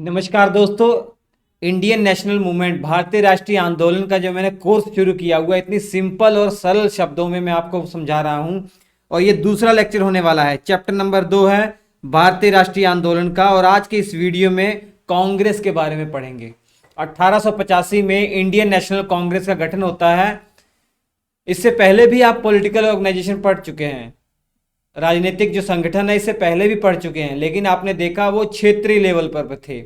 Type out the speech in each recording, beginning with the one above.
नमस्कार दोस्तों। Indian national movement भारतीय राष्ट्रीय आंदोलन का जो मैंने कोर्स शुरू किया हुआ है, इतनी सिंपल और सरल शब्दों में मैं आपको समझा रहा हूं। और ये दूसरा लेक्चर होने वाला है। चैप्टर नंबर 2 है भारतीय राष्ट्रीय आंदोलन का। और आज के इस वीडियो में कांग्रेस के बारे में पढ़ेंगे। 1885 में इंडियन नेशनल कांग्रेस का गठन होता है। इससे पहले भी आप पॉलिटिकल ऑर्गेनाइजेशन पढ़ चुके हैं, राजनीतिक जो संगठन है इससे पहले भी पढ़ चुके हैं, लेकिन आपने देखा वो क्षेत्रीय लेवल पर थे,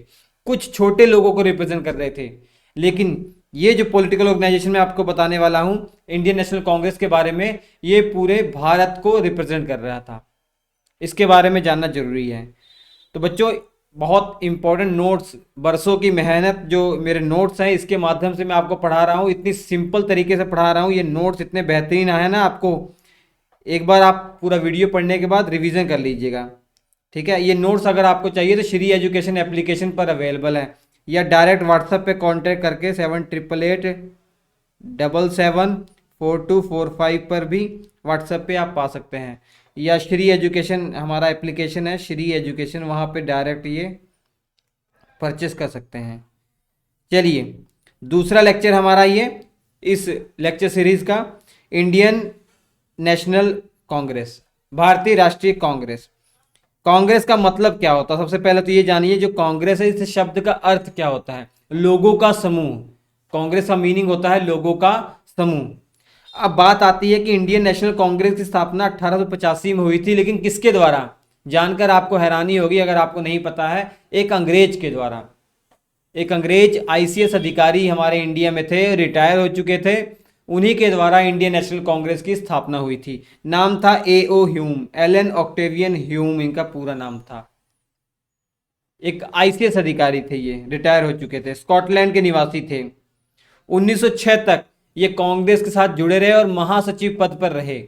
कुछ छोटे लोगों को रिप्रेजेंट कर रहे थे। लेकिन ये जो पॉलिटिकल ऑर्गेनाइजेशन मैं आपको बताने वाला हूं इंडियन नेशनल कांग्रेस के बारे में, ये पूरे भारत को रिप्रेजेंट कर रहा था। इसके बारे में जानना जरूरी है। तो बच्चों, बहुत इंपॉर्टेंट नोट्स, बरसों की मेहनत जो मेरे नोट्स हैं इसके माध्यम से मैं आपको पढ़ा रहा हूँ। इतनी सिंपल तरीके से पढ़ा रहा हूँ, ये नोट्स इतने बेहतरीन आए ना, आपको एक बार आप पूरा वीडियो पढ़ने के बाद रिवीजन कर लीजिएगा। ठीक है, ये नोट्स अगर आपको चाहिए तो श्री एजुकेशन एप्लीकेशन पर अवेलेबल है, या डायरेक्ट व्हाट्सएप पे कांटेक्ट करके 7888774245 पर भी व्हाट्सएप पे आप पा सकते हैं, या श्री एजुकेशन हमारा एप्लीकेशन है श्री एजुकेशन, वहाँ पे डायरेक्ट ये परचेस कर सकते हैं। चलिए, दूसरा लेक्चर हमारा ये इस लेक्चर सीरीज का इंडियन नेशनल कांग्रेस, भारतीय राष्ट्रीय कांग्रेस। कांग्रेस का मतलब क्या होता है? सबसे पहले तो ये जानिए, जो कांग्रेस है इस शब्द का अर्थ क्या होता है? लोगों का समूह। कांग्रेस का मीनिंग होता है लोगों का समूह। अब बात आती है कि इंडियन नेशनल कांग्रेस की स्थापना 1885 में हुई थी, लेकिन किसके द्वारा? जानकर आपको हैरानी होगी अगर आपको नहीं पता है। एक अंग्रेज के द्वारा। एक अंग्रेज आईसीएस अधिकारी हमारे इंडिया में थे, रिटायर हो चुके थे, उन्हीं के द्वारा इंडियन नेशनल कांग्रेस की स्थापना हुई थी। नाम था A.O. Hume, Elon Octavian Hume इनका पूरा नाम था। एक आईसीएस अधिकारी थे, ये रिटायर हो चुके थे, स्कॉटलैंड के निवासी थे। 1906 तक ये कांग्रेस के साथ जुड़े रहे और महासचिव पद पर रहे,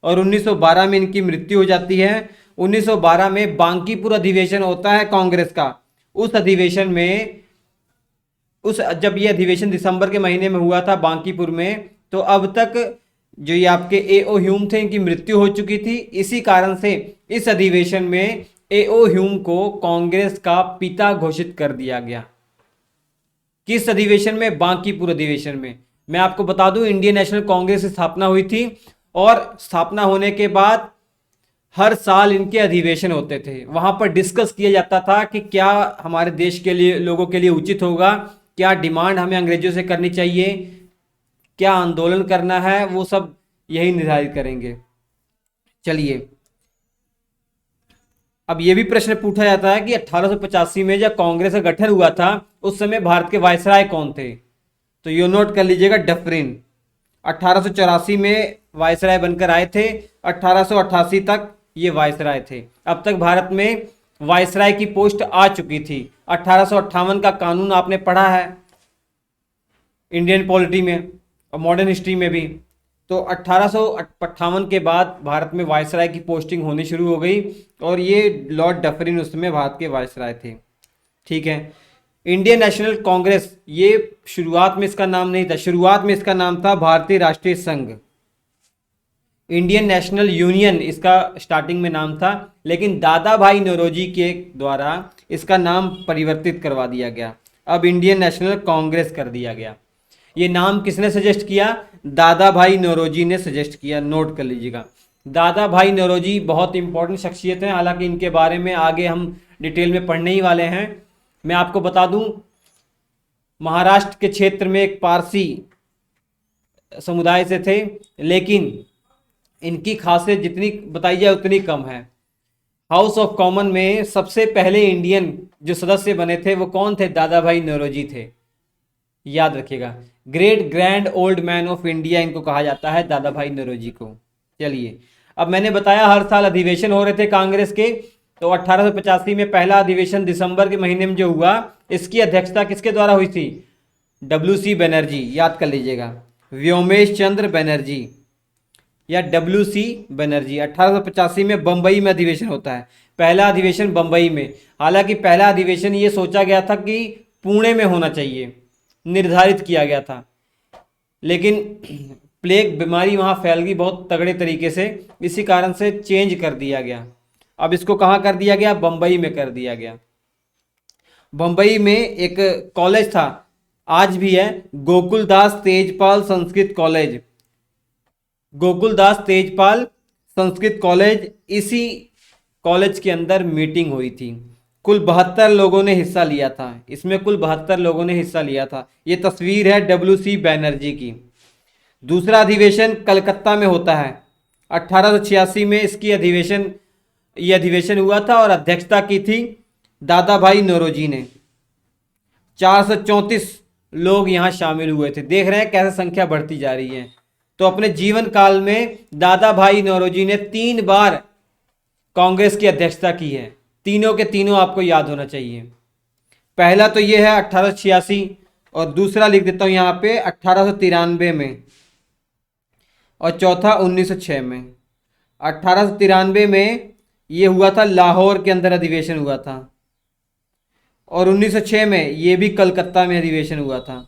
और 1912 में इनकी मृत्यु हो जाती है। 1912 में बांकीपुर अधिवेशन होता है कांग्रेस का। उस अधिवेशन में जब ये अधिवेशन दिसंबर के महीने में हुआ था बांकीपुर में, तो अब तक जो ये आपके A.O. ह्यूम थे इनकी मृत्यु हो चुकी थी। इसी कारण से इस अधिवेशन में A.O. ह्यूम को कांग्रेस का पिता घोषित कर दिया गया। किस अधिवेशन में? बांकीपुर अधिवेशन में। मैं आपको बता दूं, इंडियन नेशनल कांग्रेस की स्थापना हुई थी, और स्थापना होने के बाद हर साल इनके अधिवेशन होते थे। वहां पर डिस्कस किया जाता था कि क्या हमारे देश के लिए, लोगों के लिए उचित होगा, क्या डिमांड हमें अंग्रेजों से करनी चाहिए, क्या आंदोलन करना है, वो सब यही निर्धारित करेंगे। चलिए, अब ये भी प्रश्न पूछा जाता है कि 1885 में जब कांग्रेस का गठन हुआ था उस समय भारत के वायसराय कौन थे? तो ये नोट कर लीजिएगा, डफरिन। 1884 में वायसराय बनकर आए थे, 1888 तक ये वायसराय थे। अब तक भारत में वायसराय की पोस्ट आ चुकी थी। 1858 का कानून आपने पढ़ा है इंडियन पॉलिटी में और मॉडर्न हिस्ट्री में भी। तो 1858 के बाद भारत में वायसराय की पोस्टिंग होनी शुरू हो गई, और ये लॉर्ड डफरिन उस समय भारत के वायसराय थे। ठीक है, इंडियन नेशनल कांग्रेस, ये शुरुआत में इसका नाम नहीं था, शुरुआत में इसका नाम था भारतीय राष्ट्रीय संघ। इंडियन नेशनल यूनियन इसका स्टार्टिंग में नाम था, लेकिन दादा भाई नौरोजी के द्वारा इसका नाम परिवर्तित करवा दिया गया। अब इंडियन नेशनल कांग्रेस कर दिया गया। ये नाम किसने सजेस्ट किया? दादा भाई नौरोजी ने सजेस्ट किया। नोट कर लीजिएगा, दादा भाई नौरोजी बहुत इंपॉर्टेंट शख्सियत हैं, हालांकि इनके बारे में आगे हम डिटेल में पढ़ने ही वाले हैं। मैं आपको बता दूं, महाराष्ट्र के क्षेत्र में एक पारसी समुदाय से थे, लेकिन इनकी खासियत जितनी बताई जाए उतनी कम है। हाउस ऑफ कॉमन में सबसे पहले इंडियन जो सदस्य बने थे वो कौन थे? दादा भाई नौरोजी थे। याद रखिएगा, great grand old man of India इनको कहा जाता है, दादा भाई नौरोजी को। चलिए, अब मैंने बताया हर साल अधिवेशन हो रहे थे कांग्रेस के। तो 1885 में पहला अधिवेशन दिसंबर के महीने में जो हुआ, इसकी अध्यक्षता किसके द्वारा हुई थी? WC बनर्जी। याद कर लीजिएगा, व्योमेश चंद्र बनर्जी या WC बनर्जी। 1885 में बंबई में अधिवेशन होता है, पहला अधिवेशन बंबई में। हालांकि पहला अधिवेशन ये सोचा गया था कि पुणे में होना चाहिए, निर्धारित किया गया था, लेकिन प्लेग बीमारी वहाँ फैल गई बहुत तगड़े तरीके से, इसी कारण से चेंज कर दिया गया। अब इसको कहाँ कर दिया गया? बंबई में कर दिया गया। बम्बई में एक कॉलेज था, आज भी है, गोकुलदास तेजपाल संस्कृत कॉलेज। गोकुलदास तेजपाल संस्कृत कॉलेज, इसी कॉलेज के अंदर मीटिंग हुई थी। कुल 72 लोगों ने हिस्सा लिया था इसमें, कुल 72 लोगों ने हिस्सा लिया था। ये तस्वीर है WC बैनर्जी की। दूसरा अधिवेशन कलकत्ता में होता है 1886 में। ये अधिवेशन हुआ था और अध्यक्षता की थी दादा भाई नौरोजी ने। 434 लोग यहाँ शामिल हुए थे। देख रहे हैं कैसे संख्या बढ़ती जा रही है। तो अपने जीवन काल में दादा भाई नौरोजी ने 3 बार कांग्रेस की अध्यक्षता की है। तीनों के तीनों आपको याद होना चाहिए। पहला तो ये है 1886, और दूसरा लिख देता हूं यहां पे 1893 में, और चौथा 1906 में। 1893 में ये हुआ था, लाहौर के अंदर अधिवेशन हुआ था, और 1906 में ये भी कलकत्ता में अधिवेशन हुआ था।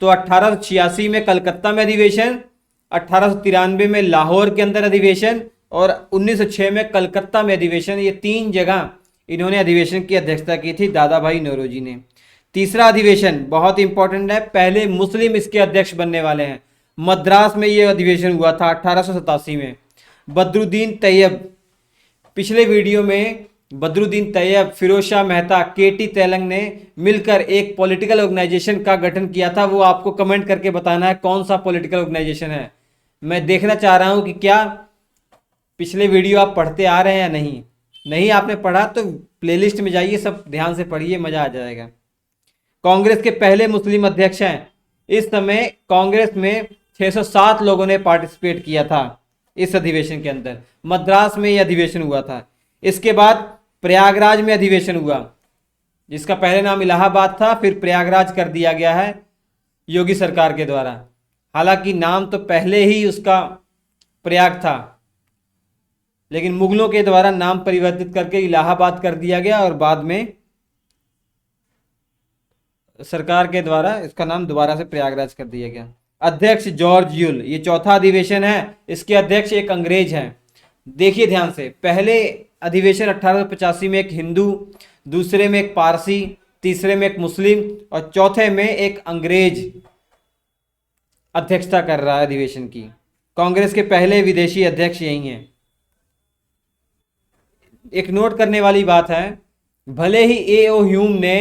तो 1886 में कलकत्ता में अधिवेशन, 1893 में लाहौर के अंदर अधिवेशन, और 1906 में कलकत्ता में अधिवेशन। ये 3 जगह इन्होंने अधिवेशन की अध्यक्षता की थी दादा भाई नौरोजी ने। तीसरा अधिवेशन बहुत इंपॉर्टेंट है, पहले मुस्लिम इसके अध्यक्ष बनने वाले हैं। मद्रास में ये अधिवेशन हुआ था 1887 में। बदरुद्दीन तैयब, पिछले वीडियो में बदरुद्दीन तैयब, फिरोज शाह मेहता, KT तेलंग ने मिलकर एक पॉलिटिकल ऑर्गेनाइजेशन का गठन किया था। वो आपको कमेंट करके बताना है कौन सा पॉलिटिकल ऑर्गेनाइजेशन है। मैं देखना चाह रहा हूं कि क्या पिछले वीडियो आप पढ़ते आ रहे हैं या नहीं आपने पढ़ा तो प्लेलिस्ट में जाइए, सब ध्यान से पढ़िए, मजा आ जाएगा। कांग्रेस के पहले मुस्लिम अध्यक्ष हैं। इस समय कांग्रेस में 607 लोगों ने पार्टिसिपेट किया था इस अधिवेशन के अंदर। मद्रास में यह अधिवेशन हुआ था। इसके बाद प्रयागराज में अधिवेशन हुआ, जिसका पहले नाम इलाहाबाद था, फिर प्रयागराज कर दिया गया है योगी सरकार के द्वारा। हालांकि नाम तो पहले ही उसका प्रयाग था, लेकिन मुगलों के द्वारा नाम परिवर्तित करके इलाहाबाद कर दिया गया, और बाद में सरकार के द्वारा इसका नाम दोबारा से प्रयागराज कर दिया गया। अध्यक्ष जॉर्ज यूल, ये चौथा अधिवेशन है। इसके अध्यक्ष एक अंग्रेज हैं। देखिए ध्यान से, पहले अधिवेशन 1885 में एक हिंदू, दूसरे में एक पारसी, तीसरे में एक मुस्लिम, और चौथे में एक अंग्रेज अध्यक्षता कर रहा है अधिवेशन की। कांग्रेस के पहले विदेशी अध्यक्ष यही हैं। एक नोट करने वाली बात है, भले ही A.O. ह्यूम ने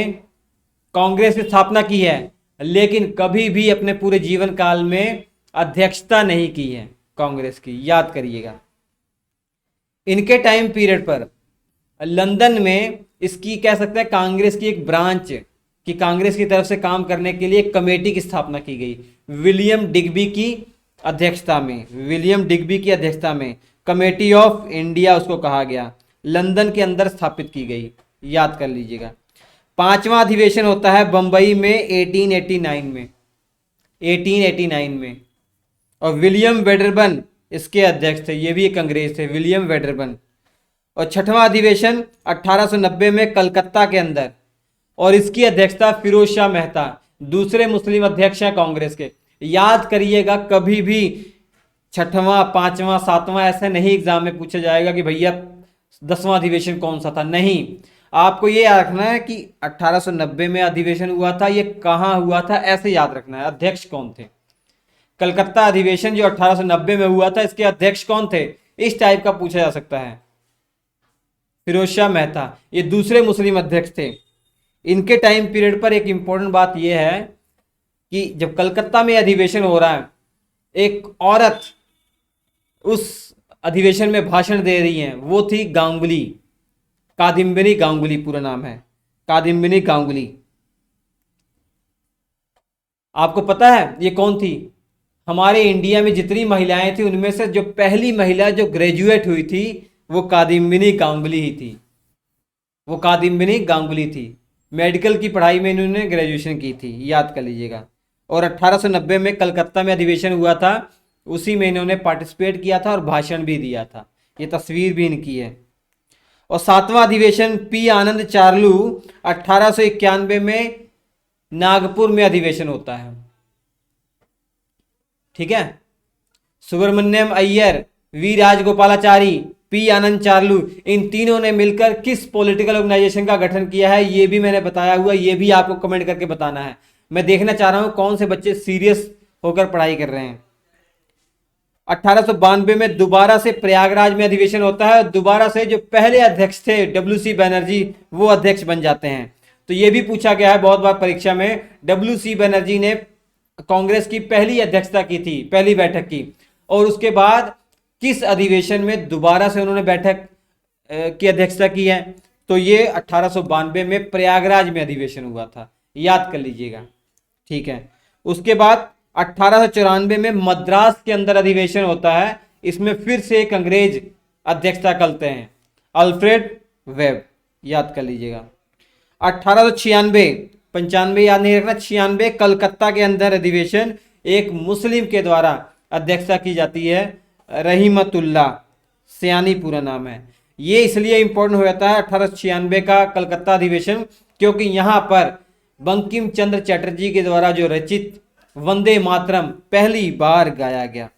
कांग्रेस की स्थापना की है, लेकिन कभी भी अपने पूरे जीवन काल में अध्यक्षता नहीं की है कांग्रेस की, याद करिएगा। इनके टाइम पीरियड पर लंदन में इसकी कह सकते हैं कांग्रेस की एक ब्रांच कि कांग्रेस की तरफ से काम करने के लिए एक कमेटी की स्थापना की गई विलियम डिग्बी की अध्यक्षता में, कमेटी ऑफ इंडिया उसको कहा गया, लंदन के अंदर स्थापित की गई, याद कर लीजिएगा। 5वां अधिवेशन होता है बंबई में 1889 में, और विलियम वेडरबर्न इसके अध्यक्ष थे। ये भी एक अंग्रेज थे, विलियम वेडरबर्न। और 6वां अधिवेशन 1890 में कलकत्ता के अंदर, और इसकी अध्यक्षता फिरोज शाह मेहता, दूसरे मुस्लिम अध्यक्ष हैं कांग्रेस के। याद करिएगा, कभी भी 6वां, 5वां, 7वां ऐसे नहीं एग्जाम में पूछा जाएगा कि भैया 10वां अधिवेशन कौन सा था। नहीं, आपको ये याद रखना है कि 1890 में अधिवेशन हुआ था, ये कहां हुआ था, ऐसे याद रखना है। अध्यक्ष कौन थे? कलकत्ता अधिवेशन जो 1890 में हुआ था, इसके अध्यक्ष कौन थे? इस टाइप का पूछा जा सकता है। फिरोज शाह मेहता, ये दूसरे मुस्लिम अध्यक्ष थे। इनके टाइम पीरियड पर एक इंपॉर्टेंट बात यह है कि जब कलकत्ता में अधिवेशन हो रहा है, एक औरत उस अधिवेशन में भाषण दे रही हैं, वो थी गांगुली, कादम्बिनी गांगुली पूरा नाम है, कादम्बिनी गांगुली। आपको पता है ये कौन थी? हमारे इंडिया में जितनी महिलाएं थी उनमें से जो पहली महिला जो ग्रेजुएट हुई थी वो कादम्बिनी गांगुली ही थी। वो कादम्बिनी गांगुली थी। मेडिकल की पढ़ाई में इन्होंने ग्रेजुएशन की थी, याद कर लीजिएगा। और 1890 में कलकत्ता में अधिवेशन हुआ था, उसी में इन्होंने पार्टिसिपेट किया था और भाषण भी दिया था। ये तस्वीर भी इनकी है। और 7वां अधिवेशन P आनंद चार्लू 1891 में नागपुर में अधिवेशन होता है। ठीक है। सुब्रमण्यम अय्यर, वी राजगोपालाचारी पी आनंद चार्लू, इन तीनों ने मिलकर किस पॉलिटिकल ऑर्गेनाइजेशन का गठन किया है, ये भी मैंने बताया हुआ, ये भी आपको कमेंट करके बताना है। मैं देखना चाह रहा हूं कौन से बच्चे सीरियस होकर पढ़ाई कर रहे हैं। 1892 में दोबारा से प्रयागराज में अधिवेशन होता है, दोबारा से जो पहले अध्यक्ष थे डब्ल्यू.सी. बनर्जी, वो अध्यक्ष बन जाते हैं। तो ये भी पूछा गया है बहुत बार परीक्षा में, डब्ल्यू.सी. बनर्जी ने कांग्रेस की पहली अध्यक्षता की थी, पहली बैठक की, और उसके बाद किस अधिवेशन में दोबारा से उन्होंने बैठक की अध्यक्षता की है, तो ये 1892 में प्रयागराज में अधिवेशन हुआ था, याद कर लीजिएगा। ठीक है, उसके बाद 1894 में मद्रास के अंदर अधिवेशन होता है, इसमें फिर से एक अंग्रेज अध्यक्षता करते हैं, अल्फ्रेड वेब, याद कर लीजिएगा। 1896, 95 याद नहीं रखना, 96 कलकत्ता के अंदर अधिवेशन, एक मुस्लिम के द्वारा अध्यक्षता की जाती है, रहीमतुल्ला सियानी पूरा नाम है। ये इसलिए इंपॉर्टेंट हो जाता है 1896 का कलकत्ता अधिवेशन, क्योंकि यहां पर बंकिम चंद्र चटर्जी के द्वारा जो रचित वंदे मातरम पहली बार गाया गया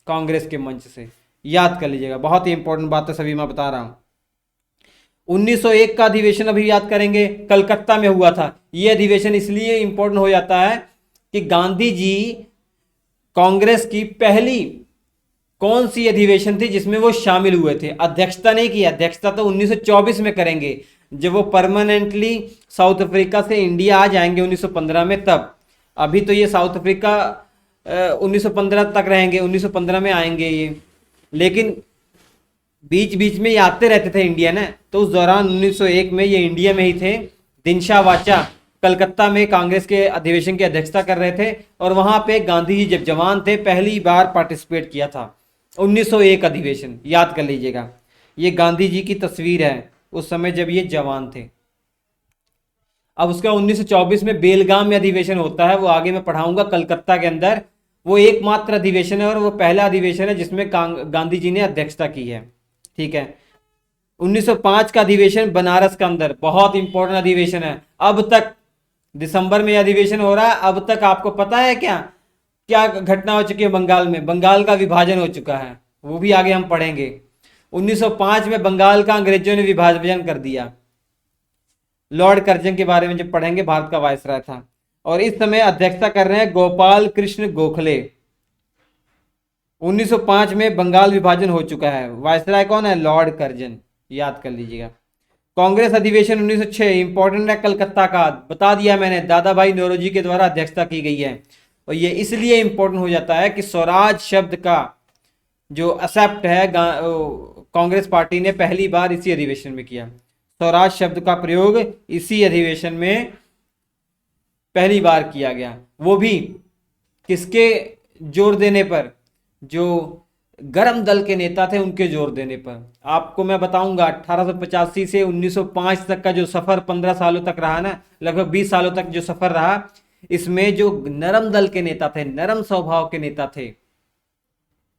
कांग्रेस के मंच से, याद कर लीजिएगा। बहुत ही इंपॉर्टेंट बात है, सभी मैं बता रहा हूं। 1901 का अधिवेशन अभी याद करेंगे, कलकत्ता में हुआ था। यह अधिवेशन इसलिए इंपॉर्टेंट हो जाता है कि गांधी जी कांग्रेस की पहली कौन सी अधिवेशन थी जिसमें वो शामिल हुए थे, अध्यक्षता नहीं की, अध्यक्षता तो 1924 में करेंगे जब वो परमानेंटली साउथ अफ्रीका से इंडिया आ जाएंगे 1915 में, तब। अभी तो ये साउथ अफ्रीका 1915 तक रहेंगे, 1915 में आएंगे ये, लेकिन बीच बीच में ये आते रहते थे इंडिया ना, तो उस दौरान 1901 में ये इंडिया में ही थे। दिनशा वाचा कलकत्ता में कांग्रेस के अधिवेशन की अध्यक्षता कर रहे थे, और वहां पे गांधी जी जब जवान थे पहली बार पार्टिसिपेट किया था, 1901 अधिवेशन, याद कर लीजिएगा। ये गांधी जी की तस्वीर है उस समय जब ये जवान थे। अब उसका 1924 में बेलगाम में अधिवेशन होता है, वो आगे मैं पढ़ाऊंगा, कलकत्ता के अंदर। वो एकमात्र अधिवेशन है और वो पहला अधिवेशन है जिसमें गांधी जी ने अध्यक्षता की है। ठीक है, 1905 का अधिवेशन बनारस के अंदर, बहुत इंपॉर्टेंट अधिवेशन है। अब तक दिसंबर में अधिवेशन हो रहा है, अब तक आपको पता है क्या क्या घटना हो चुकी है बंगाल में? बंगाल का विभाजन हो चुका है, वो भी आगे हम पढ़ेंगे। 1905 में बंगाल का अंग्रेजों ने विभाजन कर दिया। लॉर्ड कर्जन के बारे में जब पढ़ेंगे, भारत का वायसराय था, और इस समय अध्यक्षता कर रहे हैं गोपाल कृष्ण गोखले। 1905 में बंगाल विभाजन हो चुका है, वायसराय कौन है? लॉर्ड कर्जन, याद कर लीजिएगा। कांग्रेस अधिवेशन 1906 इंपॉर्टेंट है, कलकत्ता का, बता दिया मैंने, दादा भाई नौरोजी के द्वारा अध्यक्षता की गई है। और ये इसलिए इंपॉर्टेंट हो जाता है कि स्वराज शब्द का जो एक्सेप्ट है कांग्रेस पार्टी ने पहली बार इसी अधिवेशन में किया। स्वराज शब्द का प्रयोग इसी अधिवेशन में पहली बार किया गया, वो भी किसके जोर देने पर? जो गरम दल के नेता थे उनके जोर देने पर। आपको मैं बताऊंगा 1885 से 1905 तक का जो सफर 15 सालों तक रहा ना, लगभग 20 सालों तक जो सफर रहा, इसमें जो नरम दल के नेता थे, नरम स्वभाव के नेता थे,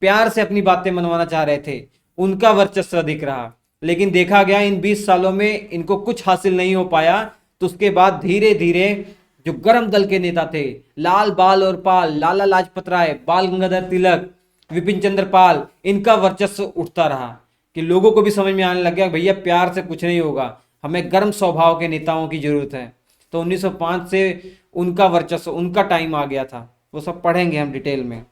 प्यार से अपनी बातें मनवाना चाह रहे थे, उनका वर्चस्व अधिक रहा। लेकिन देखा गया इन 20 सालों में इनको कुछ हासिल नहीं हो पाया, तो उसके बाद धीरे धीरे जो गरम दल के नेता थे, लाल बाल और पाल, लाला लाजपत राय, बाल गंगाधर तिलक, विपिन चंद्र पाल, इनका वर्चस्व उठता रहा कि लोगों को भी समझ में आने लग गया भैया प्यार से कुछ नहीं होगा, हमें गर्म स्वभाव के नेताओं की जरूरत है। तो 1905 से उनका वर्चस्व, उनका टाइम आ गया था, वो सब पढ़ेंगे हम डिटेल में।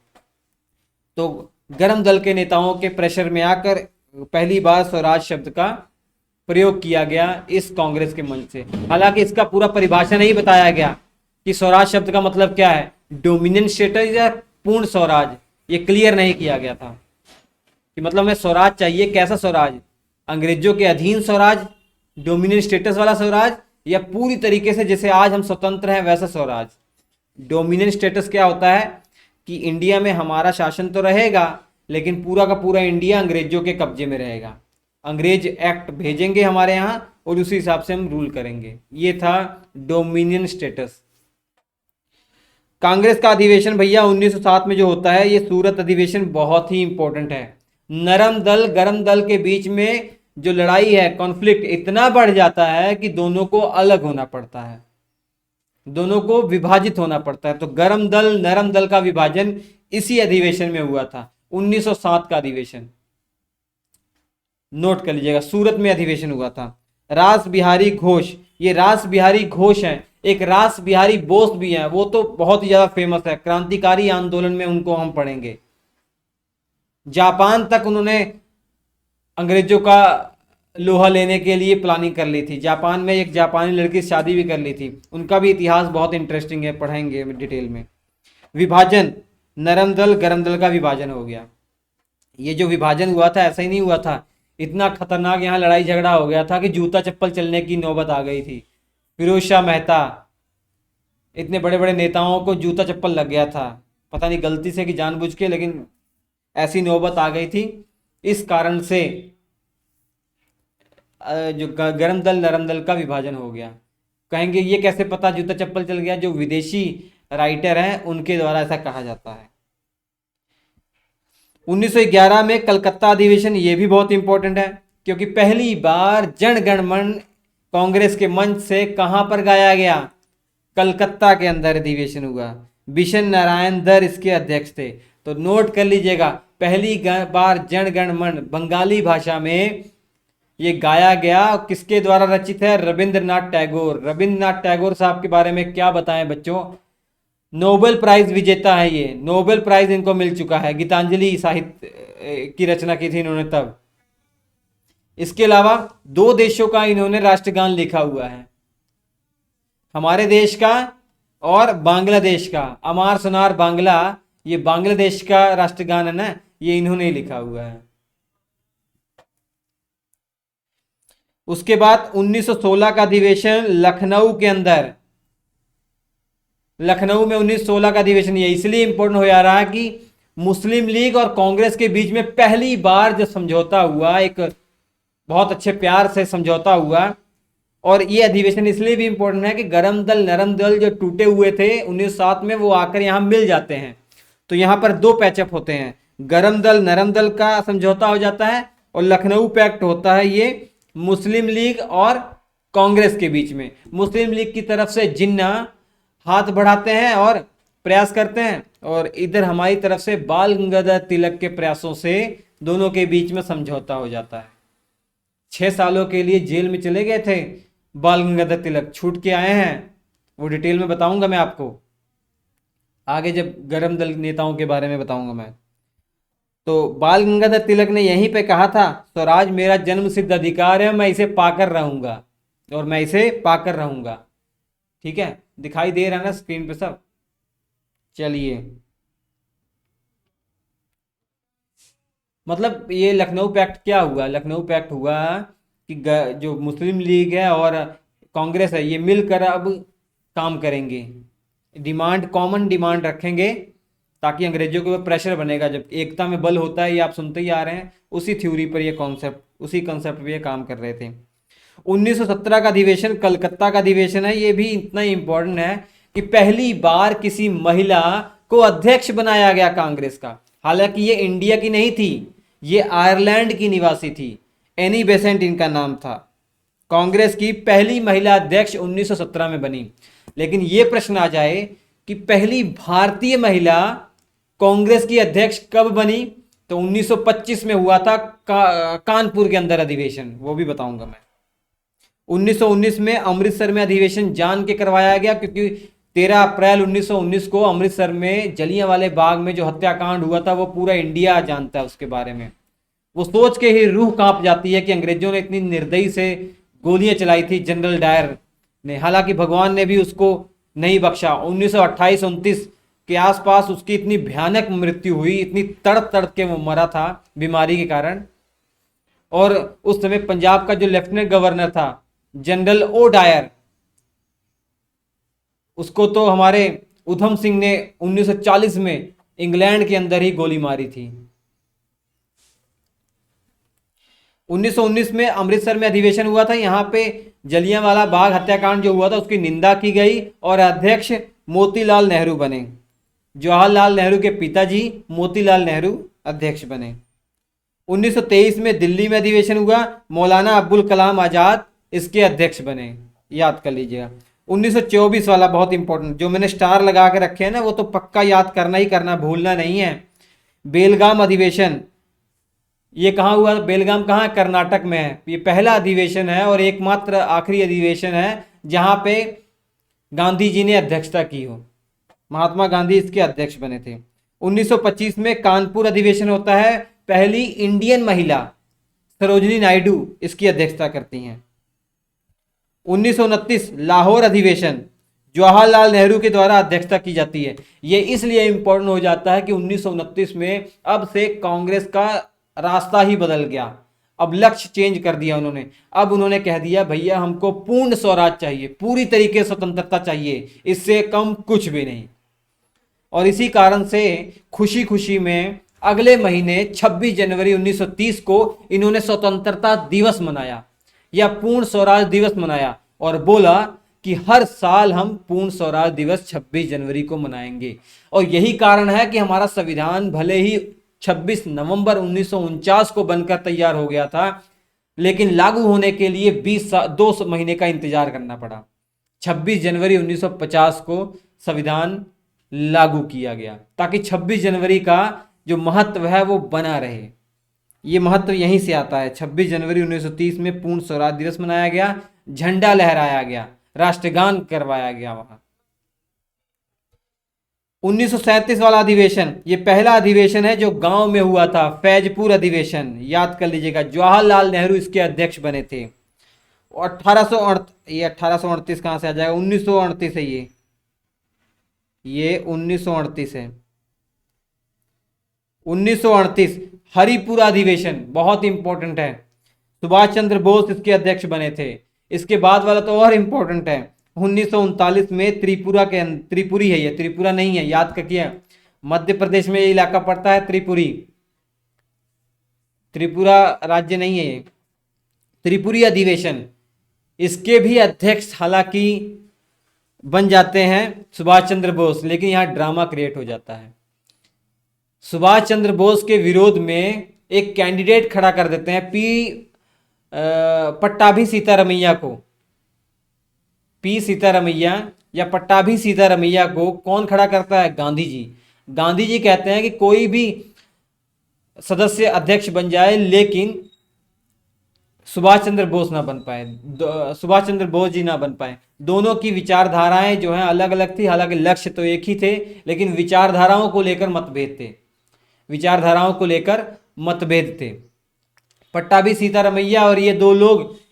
तो गर्म दल के नेताओं के प्रेशर में आकर पहली बार स्वराज शब्द का प्रयोग किया गया इस कांग्रेस के मंच से। हालांकि इसका पूरा परिभाषा नहीं बताया गया कि स्वराज शब्द का मतलब क्या है, डोमिनेंट स्टेटस या पूर्ण स्वराज, ये क्लियर नहीं किया गया था कि मतलब हमें स्वराज चाहिए, कैसा स्वराज? अंग्रेजों के अधीन स्वराज, डोमिनेंट स्टेटस वाला स्वराज, या पूरी तरीके से जैसे आज हम स्वतंत्र हैं वैसा स्वराज। डोमिनेंट स्टेटस क्या होता है कि इंडिया में हमारा शासन तो रहेगा, लेकिन पूरा का पूरा इंडिया अंग्रेजों के कब्जे में रहेगा। अंग्रेज एक्ट भेजेंगे हमारे यहाँ और उसी हिसाब से हम रूल करेंगे, ये था डोमिनियन स्टेटस। कांग्रेस का अधिवेशन भैया 1907 में जो होता है, ये सूरत अधिवेशन बहुत ही इंपॉर्टेंट है। नरम दल गरम दल के बीच में जो लड़ाई है, कॉन्फ्लिक्ट इतना बढ़ जाता है कि दोनों को अलग होना पड़ता है, दोनों को विभाजित होना पड़ता है। तो गरम दल नरम दल का विभाजन इसी अधिवेशन में हुआ था, 1907 का अधिवेशन। नोट कर लीजिएगा, सूरत में अधिवेशन हुआ था। रास बिहारी घोष, ये रास बिहारी घोष हैं, एक रास बिहारी बोस भी हैं, वो तो बहुत ही ज्यादा फेमस है, क्रांतिकारी आंदोलन में उनको हम पढ़ेंगे। जापान तक उन्होंने अंग्रेजों का लोहा लेने के लिए प्लानिंग कर ली थी, जापान में एक जापानी लड़की से शादी भी कर ली थी, उनका भी इतिहास बहुत इंटरेस्टिंग है, पढ़ेंगे डिटेल में। विभाजन, नरम दल गरम दल का विभाजन हो गया। ये जो विभाजन हुआ था ऐसा ही नहीं हुआ था, इतना खतरनाक यहाँ लड़ाई झगड़ा हो गया था कि जूता चप्पल चलने की नौबत आ गई थी। फिरोज शाह मेहता, इतने बड़े बड़े नेताओं को जूता चप्पल लग गया था, पता नहीं गलती से कि जानबूझ के, लेकिन ऐसी नौबत आ गई थी। इस कारण से जो गरम दल नरम दल का विभाजन हो गया। कहेंगे ये कैसे पता जूता चप्पल चल गया? जो विदेशी राइटर हैं उनके द्वारा ऐसा कहा जाता है। 1911 में कलकत्ता अधिवेशन, ये भी बहुत इंपॉर्टेंट है क्योंकि पहली बार जन गण मन कांग्रेस के मंच से कहां पर गाया गया? कलकत्ता के अंदर अधिवेशन हुआ। बिशन नारायण दर इसके अध्यक्ष थे। तो नोट कर लीजिएगा, पहली बार जन गण मन बंगाली भाषा में ये गाया गया। किसके द्वारा रचित है? रविंद्रनाथ टैगोर। रविंद्रनाथ टैगोर साहब के बारे में क्या बताएं बच्चों, नोबेल प्राइज विजेता है, ये नोबेल प्राइज इनको मिल चुका है, गीतांजलि साहित्य की रचना की थी इन्होंने तब। इसके अलावा 2 देशों का इन्होंने राष्ट्रगान लिखा हुआ है, हमारे देश का और बांग्लादेश का। अमार सोनार बांग्ला, ये बांग्लादेश का राष्ट्रगान है ना, ये इन्होंने लिखा हुआ है। उसके बाद 1916 का अधिवेशन लखनऊ के अंदर, लखनऊ में 1916 का अधिवेशन ये इसलिए इंपॉर्टेंट हो जा रहा है कि मुस्लिम लीग और कांग्रेस के बीच में पहली बार जो समझौता हुआ, एक बहुत अच्छे प्यार से समझौता हुआ। और ये अधिवेशन इसलिए भी इंपॉर्टेंट है कि गरम दल नरम दल जो टूटे हुए थे 1907 में, वो आकर यहां मिल जाते हैं। तो यहां पर 2 पैचअप होते हैं, गरम दल नरम दल का समझौता हो जाता है और लखनऊ पैक्ट होता है, ये मुस्लिम लीग और कांग्रेस के बीच में। मुस्लिम लीग की तरफ से जिन्ना हाथ बढ़ाते हैं और प्रयास करते हैं, और इधर हमारी तरफ से बाल गंगाधर तिलक के प्रयासों से दोनों के बीच में समझौता हो जाता है। 6 सालों के लिए जेल में चले गए थे बाल गंगाधर तिलक, छूट के आए हैं, वो डिटेल में बताऊंगा मैं आपको आगे जब गरम दल नेताओं के बारे में बताऊंगा मैं। तो बाल गंगाधर तिलक ने यहीं पे कहा था, स्वराज मेरा जन्म सिद्ध अधिकार है, मैं इसे पाकर रहूंगा और मैं इसे पाकर रहूंगा। ठीक है, दिखाई दे रहा है ना स्क्रीन पे सब? चलिए, मतलब ये लखनऊ पैक्ट क्या हुआ? लखनऊ पैक्ट हुआ कि जो मुस्लिम लीग है और कांग्रेस है, ये मिलकर अब काम करेंगे, डिमांड कॉमन डिमांड रखेंगे, ताकि अंग्रेजों के ऊपर प्रेशर बनेगा। जब एकता में बल होता है, ये आप सुनते ही आ रहे हैं, उसी थ्योरी पर ये कॉन्सेप्ट, उसी कॉन्सेप्ट पर ये काम कर रहे थे। 1917 का अधिवेशन कलकत्ता का अधिवेशन है, ये भी इतना इंपॉर्टेंट है कि पहली बार किसी महिला को अध्यक्ष बनाया गया कांग्रेस का। हालांकि ये इंडिया की नहीं थी, ये आयरलैंड की निवासी थी, एनी बेसेंट इनका नाम था। कांग्रेस की पहली महिला अध्यक्ष 1917 में बनी। लेकिन ये प्रश्न आ जाए कि पहली भारतीय महिला कांग्रेस की अध्यक्ष कब बनी? तो 1925 में हुआ था कानपुर के अंदर अधिवेशन, वो भी बताऊंगा मैं। 1919 में अमृतसर में अधिवेशन जान के करवाया गया, क्योंकि 13 अप्रैल 1919 को अमृतसर में जलियांवाले बाग में जो हत्याकांड हुआ था, वो पूरा इंडिया जानता है उसके बारे में। वो सोच के ही रूह कांप जाती है कि अंग्रेजों ने इतनी निर्दयी से गोलियां चलाई थी जनरल डायर ने। हालांकि भगवान ने भी उसको नहीं बख्शा। 1928-29 के आसपास उसकी इतनी भयानक मृत्यु हुई, इतनी तड़प तड़प के वो मरा था बीमारी के कारण। और उस समय पंजाब का जो लेफ्टिनेंट गवर्नर था जनरल ओ डायर, उसको तो हमारे उधम सिंह ने 1940 में इंग्लैंड के अंदर ही गोली मारी थी। 1919 में अमृतसर में अधिवेशन हुआ था, यहाँ पे जलियांवाला बाग हत्याकांड जो हुआ था उसकी निंदा की गई और अध्यक्ष मोतीलाल नेहरू बने। जवाहरलाल नेहरू के पिताजी मोतीलाल नेहरू अध्यक्ष बने। 1923 में दिल्ली में अधिवेशन हुआ, मौलाना अब्दुल कलाम आजाद इसके अध्यक्ष बने, याद कर लीजिएगा। 1924 वाला बहुत इंपॉर्टेंट, जो मैंने स्टार लगा के रखे हैं ना, वो तो पक्का याद करना ही करना, भूलना नहीं है। बेलगाम अधिवेशन ये कहाँ हुआ? बेलगाम कहाँ है? कर्नाटक में है। ये पहला अधिवेशन है और एकमात्र आखिरी अधिवेशन है जहां पे गांधी जी ने अध्यक्षता की हो। महात्मा गांधी इसके अध्यक्ष बने थे। 1925 में कानपुर अधिवेशन होता है। पहली इंडियन महिला सरोजिनी नायडू इसकी अध्यक्षता करती हैं। 1929 लाहौर अधिवेशन जवाहरलाल नेहरू के द्वारा अध्यक्षता की जाती है। ये इसलिए इंपॉर्टेंट हो जाता है कि 1929 में अब से कांग्रेस का रास्ता ही बदल गया। अब लक्ष्य चेंज कर दिया उन्होंने। अब उन्होंने कह दिया भैया हमको पूर्ण स्वराज चाहिए, पूरी तरीके से स्वतंत्रता चाहिए, इससे कम कुछ भी नहीं। और इसी कारण से खुशी खुशी में अगले महीने 26 जनवरी 1930 को इन्होंने स्वतंत्रता दिवस मनाया या पूर्ण स्वराज दिवस मनाया और बोला कि हर साल हम पूर्ण स्वराज दिवस 26 जनवरी को मनाएंगे। और यही कारण है कि हमारा संविधान भले ही 26 नवंबर 1949 को बनकर तैयार हो गया था, लेकिन लागू होने के लिए 2 महीने का इंतजार करना पड़ा। 26 जनवरी 1950 को संविधान लागू किया गया ताकि 26 जनवरी का जो महत्व है वो बना रहे। ये महत्व यहीं से आता है। 26 जनवरी 1930 में पूर्ण स्वराज दिवस मनाया गया, झंडा लहराया गया, राष्ट्रगान करवाया गया वहां। 1937 वाला अधिवेशन, ये पहला अधिवेशन है जो गांव में हुआ था, फैजपुर अधिवेशन, याद कर लीजिएगा। जवाहरलाल नेहरू इसके अध्यक्ष बने थे। 1838 कहां से आ जाएगा? 1938 है ये 1938 है। 1938 हरिपुरा अधिवेशन बहुत इंपॉर्टेंट है। सुभाष चंद्र बोस इसके अध्यक्ष बने थे। इसके बाद वाला तो और इंपॉर्टेंट है। 1939 में त्रिपुरी है, ये त्रिपुरा नहीं है, याद करके। मध्य प्रदेश में ये इलाका पड़ता है त्रिपुरी, त्रिपुरा राज्य नहीं है ये। त्रिपुरी अधिवेशन, इसके भी अध्यक्ष हालांकि बन जाते हैं सुभाष चंद्र बोस, लेकिन यहां ड्रामा क्रिएट हो जाता है। सुभाष चंद्र बोस के विरोध में एक कैंडिडेट खड़ा कर देते हैं, पट्टाभी सीतारमैया को। पी सीतारमैया या पट्टाभी सीतारमैया को कौन खड़ा करता है? गांधी जी। गांधी जी कहते हैं कि कोई भी सदस्य अध्यक्ष बन जाए, लेकिन सुभाष चंद्र बोस ना बन पाए, सुभाष चंद्र बोस जी ना बन पाए। दोनों की विचारधाराएं जो हैं अलग अलग थी, हालांकि लक्ष्य तो एक ही थे, लेकिन विचारधाराओं को लेकर मतभेद थे। विचारधाराओं को लेकर मतभेद थे। पट्टाभी सीतारमैया और ये दो लोग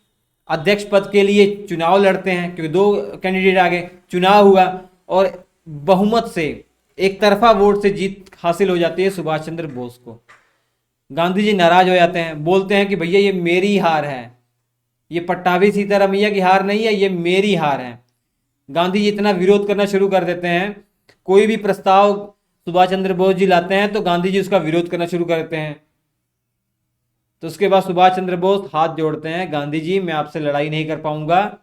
अध्यक्ष पद के लिए चुनाव लड़ते हैं, क्योंकि 2 कैंडिडेट आ गए। चुनाव हुआ और बहुमत से, एक तरफा वोट से जीत हासिल हो जाती है सुभाष चंद्र बोस को। गांधी जी नाराज हो जाते हैं, बोलते हैं कि भैया ये मेरी हार है, ये पट्टाभी सीतारमैया की हार नहीं है, ये मेरी हार है। गांधी जी इतना विरोध करना शुरू कर देते हैं, कोई भी प्रस्ताव सुभाष चंद्र बोस जी लाते हैं तो गांधी जी उसका विरोध करना शुरू करते हैं। तो उसके बाद सुभाष चंद्र बोस हाथ जोड़ते हैं, गांधी जी मैं आपसे लड़ाई नहीं कर पाऊंगा,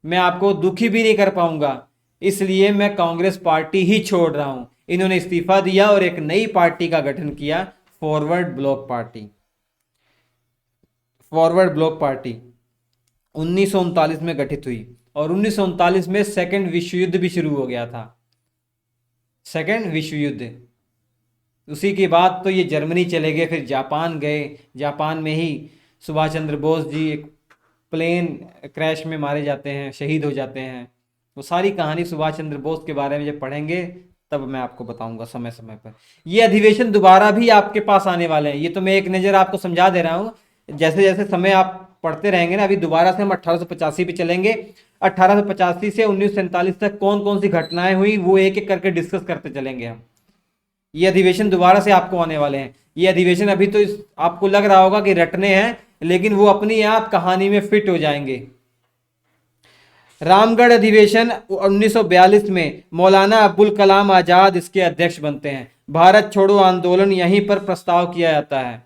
मैं आपको दुखी भी नहीं कर पाऊंगा, इसलिए मैं कांग्रेस पार्टी ही छोड़ रहा हूं। इन्होंने इस्तीफा दिया और एक नई पार्टी का गठन किया, forward block party. Forward block party 1939 में गठित हुई और 1939 में सेकेंड विश्व युद्ध भी शुरू हो गया था। सेकेंड विश्व युद्ध, उसी के बाद तो ये जर्मनी चले गए, फिर जापान गए। जापान में ही सुभाष चंद्र बोस जी एक प्लेन क्रैश में मारे जाते हैं, शहीद हो जाते हैं। वो सारी कहानी सुभाष चंद्र बोस के बारे में जब पढ़ेंगे तब मैं आपको बताऊंगा समय समय पर। ये अधिवेशन दोबारा भी आपके पास आने वाले हैं, ये तो मैं एक नज़र आपको समझा दे रहा हूँ। जैसे जैसे समय आप पढ़ते रहेंगे ना, अभी दोबारा से हम 1885 पे चलेंगे। 1885 से 1947 तक कौन कौन सी घटनाएं हुई वो एक एक करके डिस्कस करते चलेंगे हम। ये अधिवेशन दोबारा से आपको आने वाले हैं। ये अधिवेशन अभी तो आपको लग रहा होगा कि रटने हैं, लेकिन वो अपनी आप कहानी में फिट हो जाएंगे। रामगढ़ अधिवेशन 1942 में मौलाना अब्दुल कलाम आजाद इसके अध्यक्ष बनते हैं। भारत छोड़ो आंदोलन यहीं पर प्रस्ताव किया जाता है।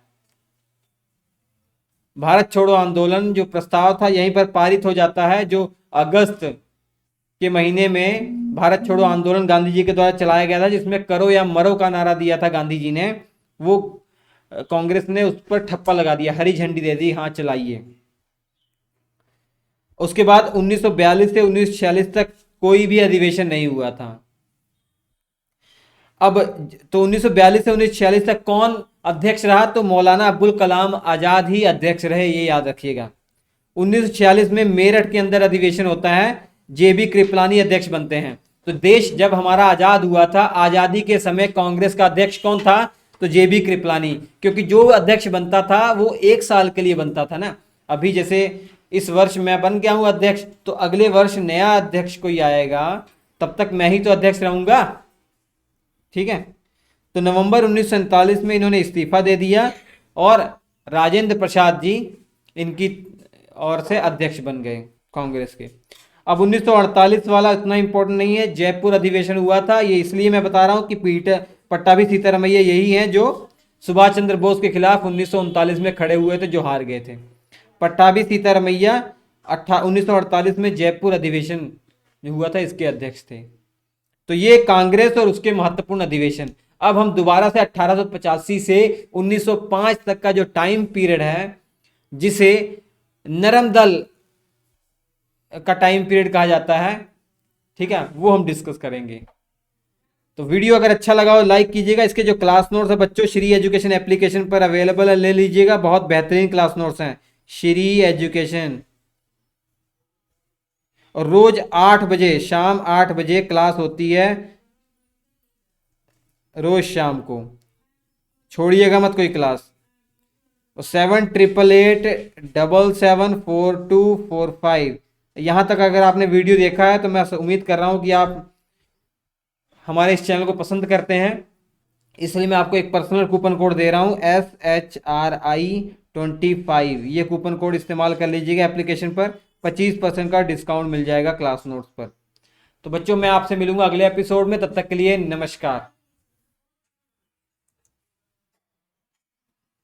भारत छोड़ो आंदोलन जो प्रस्ताव था यहीं पर पारित हो जाता है, जो अगस्त के महीने में भारत छोड़ो आंदोलन गांधी जी के द्वारा चलाया गया था, जिसमें करो या मरो का नारा दिया था गांधी जी ने। वो कांग्रेस ने उस पर ठप्पा लगा दिया, हरी झंडी दे दी, हाँ चलाइए। उसके बाद 1942 से 1946 तक कोई भी अधिवेशन नहीं हुआ था। अब तो 1942 से 1946 तक कौन अध्यक्ष रहा तो मौलाना अब्दुल कलाम आजाद ही अध्यक्ष रहे, ये याद रखिएगा। 1946 में मेरठ के अंदर अधिवेशन होता है, जेबी कृपलानी अध्यक्ष बनते हैं। तो देश जब हमारा आजाद हुआ था, आजादी के समय कांग्रेस का अध्यक्ष कौन था? तो जेबी कृपलानी, क्योंकि जो अध्यक्ष बनता था वो 1 साल के लिए बनता था ना। अभी जैसे इस वर्ष मैं बन गया हूं अध्यक्ष, तो अगले वर्ष नया अध्यक्ष कोई आएगा, तब तक मैं ही तो अध्यक्ष रहूंगा, ठीक है। तो नवंबर 1947 में इन्होंने इस्तीफा दे दिया और राजेंद्र प्रसाद जी इनकी ओर से अध्यक्ष बन गए कांग्रेस के। अब 1948 वाला इतना इंपॉर्टेंट नहीं है, जयपुर अधिवेशन हुआ था, ये इसलिए मैं बता रहा हूं कि पट्टाभी सीतारमैया यही हैं जो सुभाष चंद्र बोस के खिलाफ 1939 में खड़े हुए थे, जो हार गए थे। पट्टाभी सीतारमैया 1948 में जयपुर अधिवेशन हुआ था, इसके अध्यक्ष थे। तो ये कांग्रेस और उसके महत्वपूर्ण अधिवेशन। अब हम दोबारा से 1885 से 1905 तक का जो टाइम पीरियड है, जिसे नरम दल का टाइम पीरियड कहा जाता है, ठीक है, वो हम डिस्कस करेंगे। तो वीडियो अगर अच्छा लगा हो लाइक कीजिएगा। इसके जो क्लास नोट्स है बच्चों श्री एजुकेशन एप्लीकेशन पर अवेलेबल है, ले लीजिएगा, बहुत बेहतरीन क्लास नोट्स हैं श्री एजुकेशन। और रोज 8 बजे, शाम 8 बजे क्लास होती है, रोज शाम को, छोड़िएगा मत कोई क्लास। 7888774245। यहाँ तक अगर आपने वीडियो देखा है तो मैं उम्मीद कर रहा हूँ कि आप हमारे इस चैनल को पसंद करते हैं, इसलिए मैं आपको एक पर्सनल कूपन कोड दे रहा हूँ SHRI25। ये कूपन कोड इस्तेमाल कर लीजिएगा एप्लीकेशन पर, 25% का डिस्काउंट मिल जाएगा क्लास नोट्स पर। तो बच्चों मैं आपसे मिलूंगा अगले एपिसोड में, तब तक के लिए नमस्कार।